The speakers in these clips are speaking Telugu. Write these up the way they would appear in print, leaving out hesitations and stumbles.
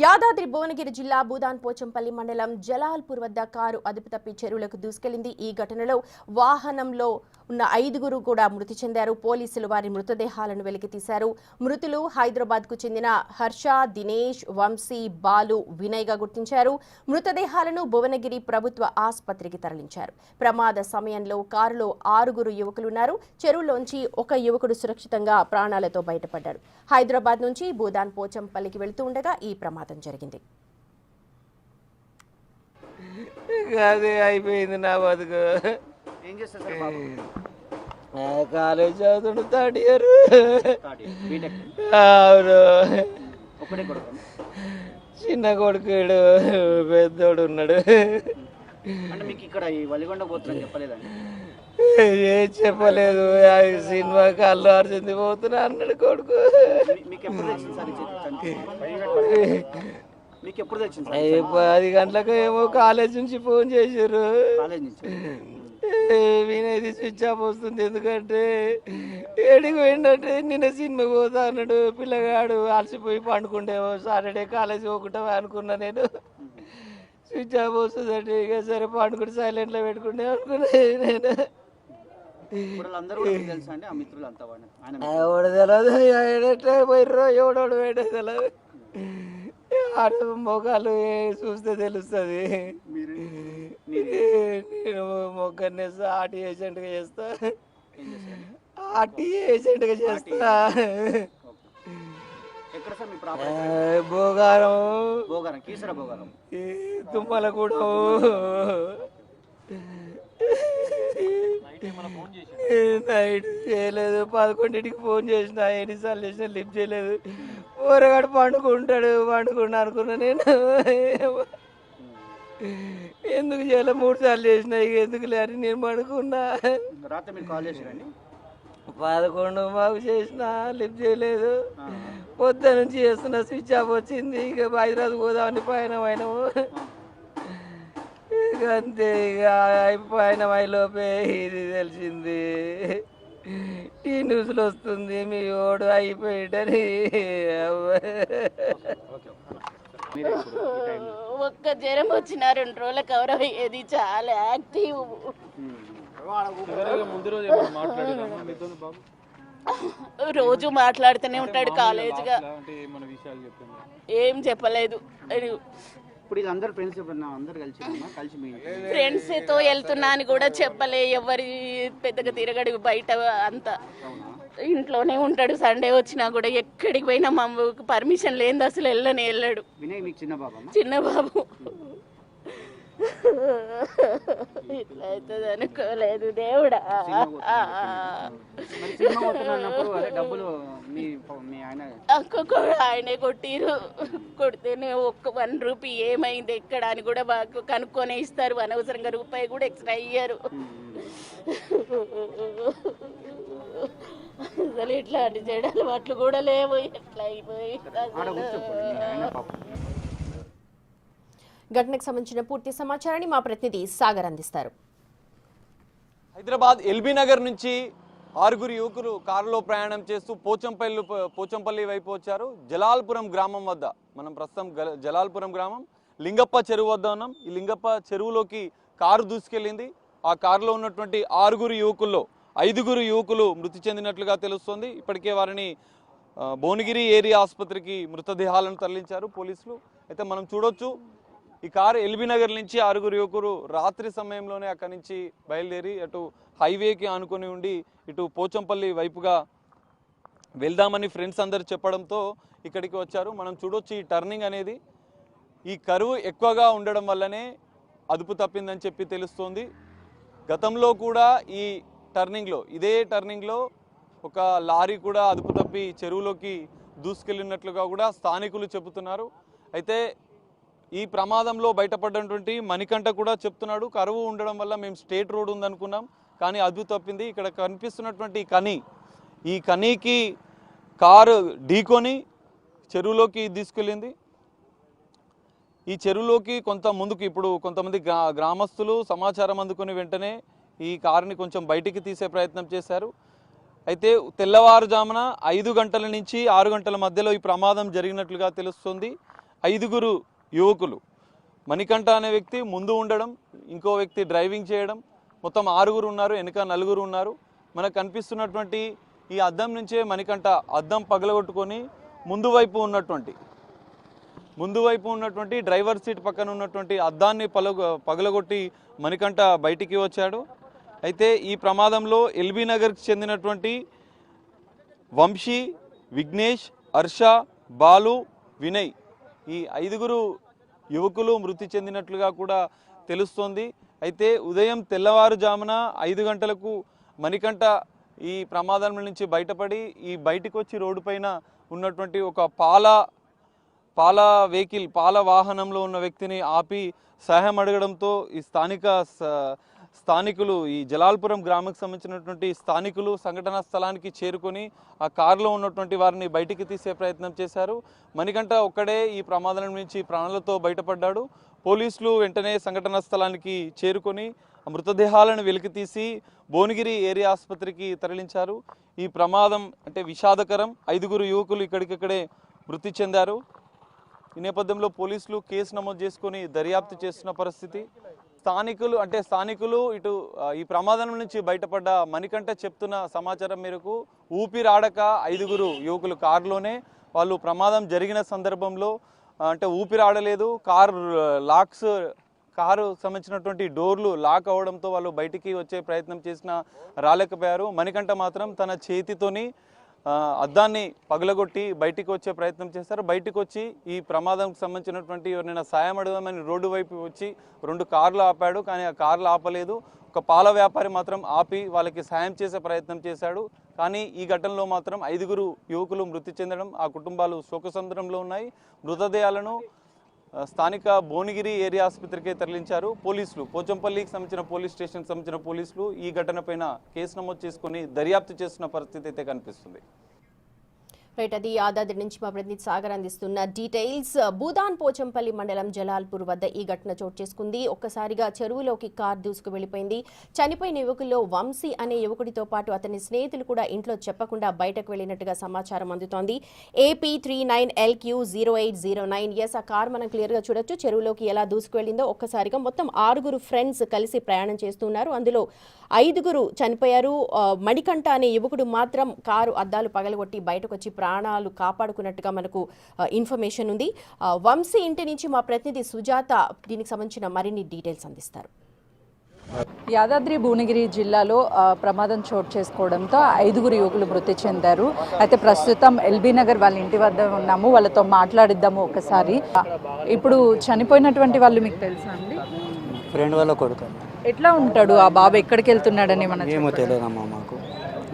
యాదాద్రి భువనగిరి జిల్లా భూదాన్ పోచంపల్లి మండలం జలాల్పూర్ వద్ద కారు అదుపు తప్పి చెరువులకు దూసుకెళ్లింది. ఈ ఘటనలో వాహనంలో ఉన్న 5గురు కూడా మృతి చెందారు. పోలీసులు వారి మృతదేహాలను వెలికితీశారు. మృతులు హైదరాబాద్ కు చెందిన హర్ష, దినేష్, వంశీ, బాలు, వినయ్ గా గుర్తించారు. మృతదేహాలను భువనగిరి ప్రభుత్వ ఆసుపత్రికి తరలించారు. ప్రమాద సమయంలో కారులో 6గురు యువకులున్నారు. చెరువులోంచి ఒక యువకుడు సురక్షితంగా ప్రాణాలతో బయటపడ్డాడు. హైదరాబాద్ నుంచి భూదాన్ పోచంపల్లికి వెళ్తూ ఉండగా ఈ ప్రమాదం జరిగింది. అయిపోయింది నా బతుకు. కాలేజ్ చదువుతాడు, థర్డ్ ఇయర్. అవును, చిన్న కొడుకుడు, పెద్దోడు ఉన్నాడు. ఏం చెప్పలేదు. సినిమాకి అల్లు అర్జున్ పోతున్నా అన్నాడు కొడుకు. 10 గంటలకు ఏమో కాలేజ్ నుంచి ఫోన్ చేశారు. వినేది స్విచ్ ఆఫ్ వస్తుంది, ఎందుకంటే ఏడికి పోయిందంటే నిన్న సినిమా పోతా అన్నాడు. పిల్లగాడు అలసిపోయి పండుకుంటేమో సాటర్డే కాలేజ్ పోకుండా అనుకున్నా. నేను స్విచ్ ఆఫ్ వస్తుందంటే ఇక సరే పండుకుంటే సైలెంట్లో పెట్టుకుంటే అనుకున్నా. నేను ఎవడు తెలియదు, ఎట్లా పోయిర్రో ఎవడోడు పోయడం తెలియదు. మొక్కలు చూస్తే తెలుస్తుంది. నేను మొక్కని ఆర్టీ ఏజెంట్గా చేస్తా, భోగారం, తుమ్మలగూడెం. నైట్ చేయలేదు, 11ంటికి ఫోన్ చేసిన, ఎన్నిసార్లు చేసినా లిఫ్ట్ చేయలేదు. ఊరగాడు పండుకుంటాడు అనుకున్నా. నేను ఎందుకు చేయలే, 3 సార్లు చేసిన, ఇక ఎందుకు లేని నేను పడుకున్నా. 11 మాకు చేసిన, లిఫ్ట్ చేయలేదు. పొద్దు నుంచి చేస్తున్నా, స్విచ్ ఆఫ్ వచ్చింది. ఇక హైదరాబాద్ పోదామని పయనమైనము. అంతే, ఇక పయనమైలోపే ఇది తెలిసింది. ఈ న్యూస్లో వస్తుంది మీ ఓడు అయిపోయాడని. ఒక్క జ్వరం వచ్చిన 2 రోజుల కవర్ అయ్యేది. చాలా యాక్టివ్. రోజు మాట్లాడుతూనే ఉంటాడు కాలేజ్గా. ఏం చెప్పలేదు. ఫ్రెండ్స్ తో వెళ్తున్నా అని కూడా చెప్పలే. ఎవరి పెద్దగా తిరగడు బయట, అంతా ఇంట్లోనే ఉంటాడు. సండే వచ్చినా కూడా ఎక్కడికి పోయినా మా పర్మిషన్ లేని అసలు వెళ్ళాడు. చిన్న బాబు. ఇట్లా అవుతుంది అనుకోలేదు దేవుడా. ఆయనే కొట్టిరు. కొడితేనే ఒక్క 1 రూపీ ఏమైంది ఎక్కడ అని కూడా బాగా కనుక్కొనే ఇస్తారు. అనవసరంగా రూపాయి కూడా ఎక్స్ట్రా అయ్యారు. అసలు ఇట్లాంటి చెడు అలవాట్లు కూడా లేవు. ఎట్లా అయిపోయి. ఘటనకు సంబంధించిన పూర్తి సమాచారాన్ని మా ప్రతినిధి సాగర్ అందిస్తారు. హైదరాబాద్ ఎల్బీ నగర్ నుంచి 6గురు యువకులు కారులో ప్రయాణం చేస్తూ పోచంపల్లి వైపు వచ్చారు. జలాల్పురం గ్రామం వద్ద మనం ప్రస్తుతం జలాల్పురం గ్రామం లింగప్ప చెరువు వద్ద ఉన్నాం. ఈ లింగప్ప చెరువులోకి కారు దూసుకెళ్ళింది. ఆ కారులో ఉన్నటువంటి 6గురు యువకుల్లో 5గురు యువకులు మృతి చెందినట్లుగా తెలుస్తోంది. ఇప్పటికే వారిని భువనగిరి ఏరియా ఆసుపత్రికి మృతదేహాలను తరలించారు పోలీసులు. అయితే మనం చూడొచ్చు, ఈ కారు ఎల్బీ నగర్ నుంచి 6గురు యువకులు రాత్రి సమయంలోనే అక్కడి నుంచి బయలుదేరి అటు హైవేకి ఆనుకొని ఉండి ఇటు పోచంపల్లి వైపుగా వెళ్దామని ఫ్రెండ్స్ అందరు చెప్పడంతో ఇక్కడికి వచ్చారు. మనం చూడొచ్చు, ఈ టర్నింగ్ అనేది ఈ కరువు ఎక్కువగా ఉండడం వల్లనే అదుపు తప్పిందని చెప్పి తెలుస్తోంది. గతంలో కూడా ఈ టర్నింగ్లో, ఇదే టర్నింగ్లో ఒక లారీ కూడా అదుపు తప్పి చెరువులోకి దూసుకెళ్ళినట్లుగా కూడా స్థానికులు చెబుతున్నారు. అయితే ఈ ప్రమాదంలో బయటపడినటువంటి మణికంఠ కూడా చెప్తున్నాడు, కరువు ఉండడం వల్ల మేము స్టేట్ రోడ్ ఉందనుకున్నాం, కానీ అదుపు తప్పింది. ఇక్కడ కనిపిస్తున్నటువంటి ఈ కనీకి కారు ఢీకొని చెరువులోకి తీసుకెళ్ళింది. ఈ చెరువులోకి ముందుకు ఇప్పుడు కొంతమంది గ్రామస్తులు సమాచారం అందుకుని వెంటనే ఈ కారుని కొంచెం బయటికి తీసే ప్రయత్నం చేశారు. అయితే తెల్లవారుజామున 5 గంటల నుంచి 6 గంటల మధ్యలో ఈ ప్రమాదం జరిగినట్లుగా తెలుస్తుంది. 5 యువకులు. మణికంఠ అనే వ్యక్తి ముందు ఉండడం, ఇంకో వ్యక్తి డ్రైవింగ్ చేయడం, మొత్తం 6 ఉన్నారు, వెనుక 4 ఉన్నారు. మనకు కనిపిస్తున్నటువంటి ఈ అద్దం నుంచే మణికంఠ అద్దం పగలగొట్టుకొని ముందు వైపు ఉన్నటువంటి డ్రైవర్ సీట్ పక్కన ఉన్నటువంటి అద్దాన్ని పగలగొట్టి మణికంఠ బయటికి వచ్చాడు. అయితే ఈ ప్రమాదంలో ఎల్బీ నగర్కి చెందినటువంటి వంశీ, విఘ్నేష్, హర్ష, బాలు, వినయ్ ఈ 5 యువకులు మృతి చెందినట్లుగా కూడా తెలుస్తోంది. అయితే ఉదయం తెల్లవారుజామున 5 గంటలకు మణికంఠ ఈ ప్రమాదం నుంచి బయటపడి ఈ బయటికి వచ్చి రోడ్డు పైన ఉన్నటువంటి ఒక పాల వాహనంలో ఉన్న వ్యక్తిని ఆపి సహాయం అడగడంతో ఈ స్థానికులు ఈ జలాల్పురం గ్రామానికి సంబంధించినటువంటి స్థానికులు సంఘటనా స్థలానికి చేరుకొని ఆ కారులో ఉన్నటువంటి వారిని బయటికి తీసే ప్రయత్నం చేశారు. మణికంఠ ఒక్కడే ఈ ప్రమాదం నుంచి ప్రాణాలతో బయటపడ్డాడు. పోలీసులు వెంటనే సంఘటనా స్థలానికి చేరుకొని మృతదేహాలను వెలికితీసి భువనగిరి ఏరియా ఆసుపత్రికి తరలించారు. ఈ ప్రమాదం అంటే విషాదకరం. 5 యువకులు ఇక్కడికక్కడే మృతి చెందారు. ఈ నేపథ్యంలో పోలీసులు కేసు నమోదు చేసుకొని దర్యాప్తు చేస్తున్న పరిస్థితి. స్థానికులు ఇటు ఈ ప్రమాదం నుంచి బయటపడ్డ మణికంఠ చెప్తున్న సమాచారం మేరకు ఊపిరాడక 5 యువకులు కారులోనే వాళ్ళు ప్రమాదం జరిగిన సందర్భంలో అంటే ఊపిరాడలేదు, కారు సంబంధించినటువంటి డోర్లు లాక్ అవడంతో వాళ్ళు బయటికి వచ్చే ప్రయత్నం చేసినా రాలేకపోయారు. మణికంఠ మాత్రం తన చేతితోని అద్దాన్ని పగలగొట్టి బయటికి వచ్చే ప్రయత్నం చేశారు. బయటికి వచ్చి ఈ ప్రమాదంకి సంబంధించినటువంటి ఎవరైనా సాయం అడగమని రోడ్డు వైపు వచ్చి 2 కార్లు ఆపాడు. కానీ ఆ కార్లు ఆపలేదు. ఒక పాల వ్యాపారి మాత్రం ఆపి వాళ్ళకి సాయం చేసే ప్రయత్నం చేశాడు. కానీ ఈ ఘటనలో మాత్రం 5 యువకులు మృతి చెందడం, ఆ కుటుంబాలు శోకసంద్రంలో ఉన్నాయి. మృతదేహాలను స్థానిక భువనగిరి ఏరియా ఆసుపత్రికి తరలించారు పోలీసులు. పోచంపల్లికి సంబంధించిన పోలీస్ స్టేషన్కి సంబంధించిన పోలీసులు ఈ ఘటనపైన కేసు నమోదు చేసుకుని దర్యాప్తు చేస్తున్న పరిస్థితి అయితే కనిపిస్తుంది. రైట్, అది యాదాద్రి నుంచి మా ప్రతినిధి సాగర్ అందిస్తున్న డీటెయిల్స్. భూదాన్ పోచంపల్లి మండలం జలాల్పూర్ వద్ద ఈ ఘటన చోటు చేసుకుంది. ఒక్కసారిగా చెరువులోకి కార్ దూసుకు వెళ్లిపోయింది. చనిపోయిన యువకుల్లో వంశీ అనే యువకుడితో పాటు అతని స్నేహితులు కూడా ఇంట్లో చెప్పకుండా బయటకు వెళ్లినట్టుగా సమాచారం అందుతోంది. AP39LQ0809. ఆ కార్ మనం క్లియర్ గా చూడొచ్చు. చెరువులోకి ఎలా దూసుకు వెళ్లిందో ఒక్కసారిగా మొత్తం 6 ఫ్రెండ్స్ కలిసి ప్రయాణం చేస్తున్నారు. అందులో 5 చనిపోయారు. మణికంఠ అనే యువకుడు మాత్రం కారు అద్దాలు పగలగొట్టి బయటకు వచ్చి ప్రాణాలు కాపాడుకున్నట్టుగా మనకు ఇన్ఫర్మేషన్ ఉంది. వంశీ ఇంటి నుంచి మా ప్రతినిధి సుజాత దీనికి సంబంధించిన మరిన్ని డీటెయిల్స్ అందిస్తారు. యాదాద్రి భువనగిరి జిల్లాలో ప్రమాదం చోటు చేసుకోవడంతో 5 యువకులు మృతి చెందారు. అయితే ప్రస్తుతం ఎల్బీ నగర్ వాళ్ళ ఇంటి వద్ద ఉన్నాము. వాళ్ళతో మాట్లాడిద్దాము ఒకసారి. ఇప్పుడు చనిపోయినటువంటి వాళ్ళు మీకు తెలుసా అండి? ఫ్రెండ్ వాళ్ళ కొడుకు. ఎట్లా ఉంటాడు ఆ బాబు? ఎక్కడికి వెళ్తున్నాడని మనం ఏమో తెలియదమ్మా.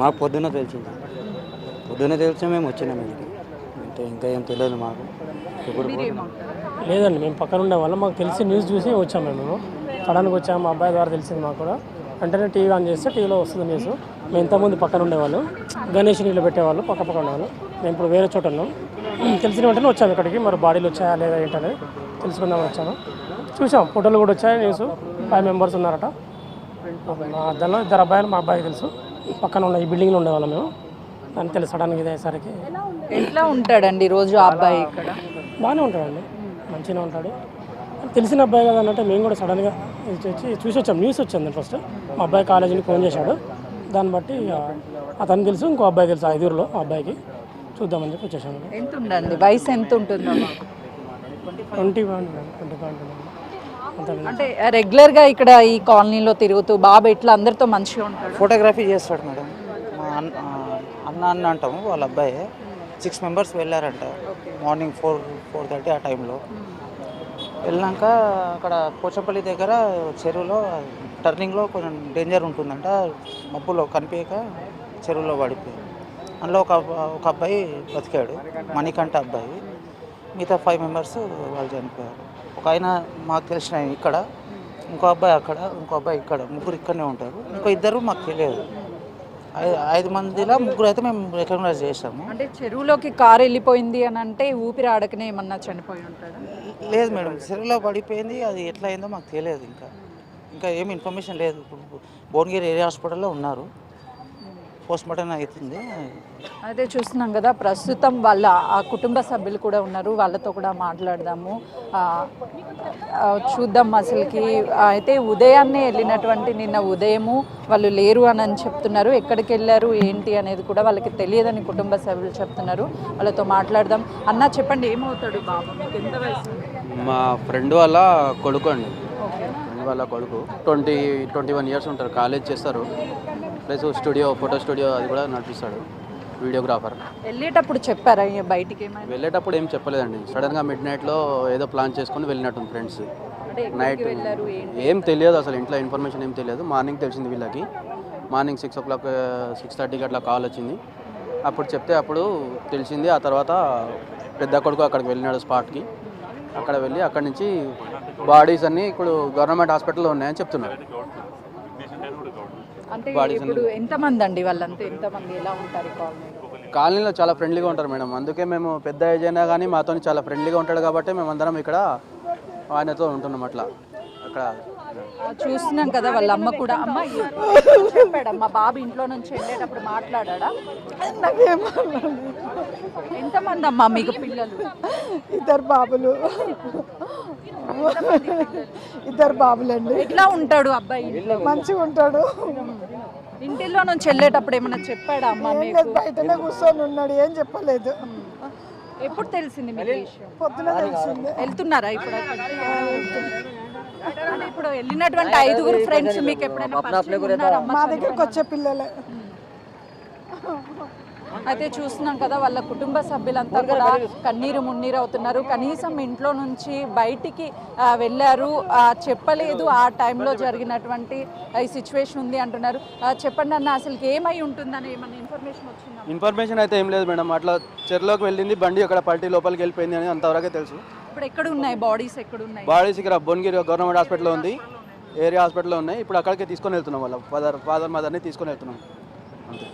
మాకు పొద్దున్న తెలిసింది. మేము వచ్చినాం ఇంటికి. అంటే ఇంకా ఏం తెలియదు మాకు. ఇప్పుడు లేదండి, మేము పక్కన ఉండేవాళ్ళం. మాకు తెలిసి న్యూస్ చూసి వచ్చాము. మేము సడన్గా వచ్చాము. మా అబ్బాయి ద్వారా తెలిసింది మాకు కూడా. వెంటనే టీవీ ఆన్ చేస్తే టీవీలో వస్తుంది న్యూస్. మేము ఇంతకుముందు పక్కన ఉండేవాళ్ళు, గణేష్ నీళ్ళు పెట్టేవాళ్ళు పక్క ఉండేవాళ్ళు. మేము ఇప్పుడు వేరే చోట ఉన్నాం. తెలిసిన వెంటనే వచ్చాము ఇక్కడికి. మరి బాడీలు వచ్చాయా లేదా ఏంటనేది తెలుసుకుందామని వచ్చాము. చూసాం, ఫోటోలు కూడా వచ్చాయి. న్యూస్ 5 మెంబర్స్ ఉన్నారట. మా దానిలో 2 అబ్బాయిలు, మా అబ్బాయికి తెలుసు. పక్కన ఉన్న ఈ బిల్డింగ్లో ఉండేవాళ్ళం మేము. అని తెలుసు సడన్గా ఇదేసరికి. ఎట్లా ఉంటాడండి రోజు ఆ అబ్బాయి? ఇక్కడ బాగానే ఉంటాడండి, మంచిగానే ఉంటాడు. తెలిసిన అబ్బాయి కదా అన్నట్టు మేము కూడా సడన్గా చూసి వచ్చాం. న్యూస్ వచ్చింది ఫస్ట్. మా అబ్బాయి కాలేజీని ఫోన్ చేశాడు. దాన్ని బట్టి అతను తెలుసు, ఇంకో అబ్బాయి తెలుసు. 5 ఆ అబ్బాయికి చూద్దామని చెప్పి వచ్చేసాను. ఎంత ఉండండి వయసు? ఎంత ఉంటుందో? 20 అంటే రెగ్యులర్గా ఇక్కడ ఈ కాలనీలో తిరుగుతూ బాబు ఇట్లా అందరితో మంచిగా ఉంటాడు. ఫోటోగ్రఫీ చేస్తాడు మేడం. మా అన్న అంటాము వాళ్ళ అబ్బాయి. 6 మెంబర్స్ వెళ్ళారంట మార్నింగ్ 4:30 ఆ టైంలో. వెళ్ళాక అక్కడ పోచంపల్లి దగ్గర చెరువులో టర్నింగ్లో కొంచెం డేంజర్ ఉంటుందంట. మబ్బులో కనిపించక చెరువులో పడిపోయాడు. అందులో ఒక అబ్బాయి బతికాడు, మణికంఠ అబ్బాయి. మిగతా 5 మెంబర్స్ వాళ్ళు చనిపోయారు. ఒక ఆయన మాకు తెలిసిన ఇక్కడ, ఇంకో అబ్బాయి అక్కడ, ఇంకో అబ్బాయి ఇక్కడ. 3 ఇక్కడనే ఉంటారు. ఇంకో 2 మాకు తెలియదు. 5 మందిలో 3 అయితే మేము రికగ్నైజ్ చేసాము. అంటే చెరువులోకి కారు వెళ్ళిపోయింది అని అంటే ఊపిరి ఆడకనే ఏమన్నా చనిపోయి ఉంటాడు? లేదు మేడం, చెరువులో పడిపోయింది. అది ఎట్లా అయిందో మాకు తెలియదు. ఇంకా ఏమి ఇన్ఫర్మేషన్ లేదు. భువనగిరి ఏరియా హాస్పిటల్లో ఉన్నారు. పోస్ట్ మార్టం అవుతుంది. అదే చూస్తున్నాం కదా, ప్రస్తుతం వాళ్ళ ఆ కుటుంబ సభ్యులు కూడా ఉన్నారు, వాళ్ళతో కూడా మాట్లాడదాము. చూద్దాం అసలుకి. అయితే ఉదయాన్నే వెళ్ళినటువంటి నిన్న ఉదయము వాళ్ళు లేరు అని చెప్తున్నారు. ఎక్కడికి వెళ్ళారు ఏంటి అనేది కూడా వాళ్ళకి తెలియదని కుటుంబ సభ్యులు చెప్తున్నారు. వాళ్ళతో మాట్లాడదాం. అన్న చెప్పండి, ఏమవుతాడు బాబు, మీకు ఎంత వయసు? మా ఫ్రెండ్ వాళ్ళ కొడుకు అండి. ఫ్రెండ్ వాళ్ళ కొడుకు 21 ఇయర్స్ ఉంటారు, కాలేజ్ చేస్తారు, ప్లస్ స్టూడియో, ఫోటో స్టూడియో అది కూడా నడిపిస్తాడు, వీడియోగ్రాఫర్. వెళ్ళేటప్పుడు చెప్పారా బయటికి ఏమైనా? వెళ్ళేటప్పుడు ఏం చెప్పలేదండి, సడన్గా మిడ్ నైట్లో ఏదో ప్లాన్ చేసుకొని వెళ్ళినట్టుంది ఫ్రెండ్స్. నైట్ ఏం తెలియదు అసలు, ఇంట్లో ఇన్ఫర్మేషన్ ఏం తెలియదు. మార్నింగ్ తెలిసింది వీళ్ళకి, మార్నింగ్ 6 o'clock 6:30కి అట్లా కాల్ వచ్చింది. అప్పుడు చెప్తే అప్పుడు తెలిసింది. ఆ తర్వాత పెద్ద కొడుకు అక్కడికి వెళ్ళినాడు స్పాట్కి. అక్కడ వెళ్ళి అక్కడి నుంచి బాడీస్ అన్నీ ఇప్పుడు గవర్నమెంట్ హాస్పిటల్లో ఉన్నాయని చెప్తున్నారు. అంటే ఇప్పుడు ఎంతమంది అండి వాళ్ళంతా, ఎంతమంది, ఎలా ఉంటారు కాలనీలో? చాలా ఫ్రెండ్లీగా ఉంటారు మేడం, అందుకే మేము పెద్ద ఏజ్ అయినా కానీ మాతో చాలా ఫ్రెండ్లీగా ఉంటాడు కాబట్టి మేమందరం ఇక్కడ ఆయనతో ఉంటున్నాం. అట్లా అక్కడ చూస్తున్నాం కదా, వాళ్ళ అమ్మ కూడా. అమ్మ చెప్పాడు, మా బాబు ఇంట్లో నుంచి వెళ్ళేటప్పుడు మాట్లాడా? ఎంతమంది అమ్మా మీకు పిల్లలు? 2 బాబులు. 2 బాబులండి. ఎట్లా ఉంటాడు అబ్బాయి? మంచిగా ఉంటాడు. ఇంటిలో నుంచి వెళ్ళేటప్పుడు ఏమన్నా చెప్పాడా అమ్మ మీకు? బయటనే కూర్చొని ఉన్నాడు, ఏం చెప్పలేదు. ఎప్పుడు తెలిసింది మీకు విషయం? పొద్దున తెలిసింది. వెళ్తున్నారా ఇప్పుడు? అంటే ఇప్పుడు వెళ్ళినటువంటి 5 ఫ్రెండ్స్ మీకు ఎప్పుడైనా పరిచయం ఉన్నారా? మా దగ్గరకు వచ్చే పిల్లలే. అయితే చూస్తున్నాం కదా, వాళ్ళ కుటుంబ సభ్యులంతా కూడా కన్నీరు మున్నీరు అవుతున్నారు. కనీసం ఇంట్లో నుంచి బయటికి వెళ్ళారు, చెప్పలేదు ఆ టైంలో జరిగినటువంటి ఈ సిచ్యువేషన్ ఉంది అంటున్నారు. చెప్పండి అన్న, అసలు ఏమై ఉంటుందని ఏమన్నా ఇన్ఫర్మేషన్ వచ్చిందా? ఇన్ఫర్మేషన్ అయితే ఏం లేదు మేడం, అట్లా చెరులోకి వెళ్ళింది బండి, అక్కడ పల్టీ లోపలికి వెళ్ళిపోయింది అని అంతవరకే తెలుసు. ఇప్పుడు ఎక్కడ ఉన్నాయి బాడీస్? ఎక్కడ ఉన్నాయి బాడీస్? ఇక్కడ భువనగిరి గవర్నమెంట్ హాస్పిటల్లో ఉంది, ఏరియా హాస్పిటల్లో ఉన్నాయి. ఇప్పుడు అక్కడికి తీసుకొని వెళ్తున్నాం, వాళ్ళ ఫాదర్ మదర్ని తీసుకొని వెళ్తున్నాం అంతే.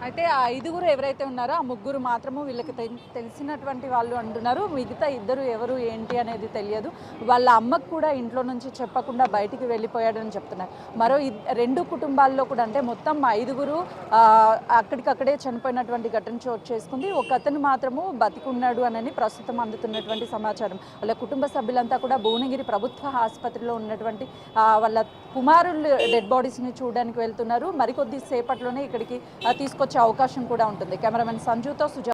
అయితే ఆ 5 ఎవరైతే ఉన్నారో ఆ 3 మాత్రము వీళ్ళకి తెలిసినటువంటి వాళ్ళు అంటున్నారు. మిగతా 2 ఎవరు ఏంటి అనేది తెలియదు. వాళ్ళ అమ్మకు కూడా ఇంట్లో నుంచి చెప్పకుండా బయటికి వెళ్ళిపోయాడని చెప్తున్నారు. మరో 2 కుటుంబాల్లో కూడా, అంటే మొత్తం 5 అక్కడికక్కడే చనిపోయినటువంటి ఘటన చోటు చేసుకుంది. ఒక అతను మాత్రము బతికున్నాడు అని ప్రస్తుతం అందుతున్నటువంటి సమాచారం. వాళ్ళ కుటుంబ సభ్యులంతా కూడా భువనగిరి ప్రభుత్వ ఆసుపత్రిలో ఉన్నటువంటి వాళ్ళ కుమారులు డెడ్ బాడీస్ని చూడడానికి వెళ్తున్నారు. మరికొద్ది సేపట్లోనే ఇక్కడికి తీసుకొచ్చే అవకాశం కూడా ఉంటుంది. కెమెరామెన్ సంజుతో సుజా.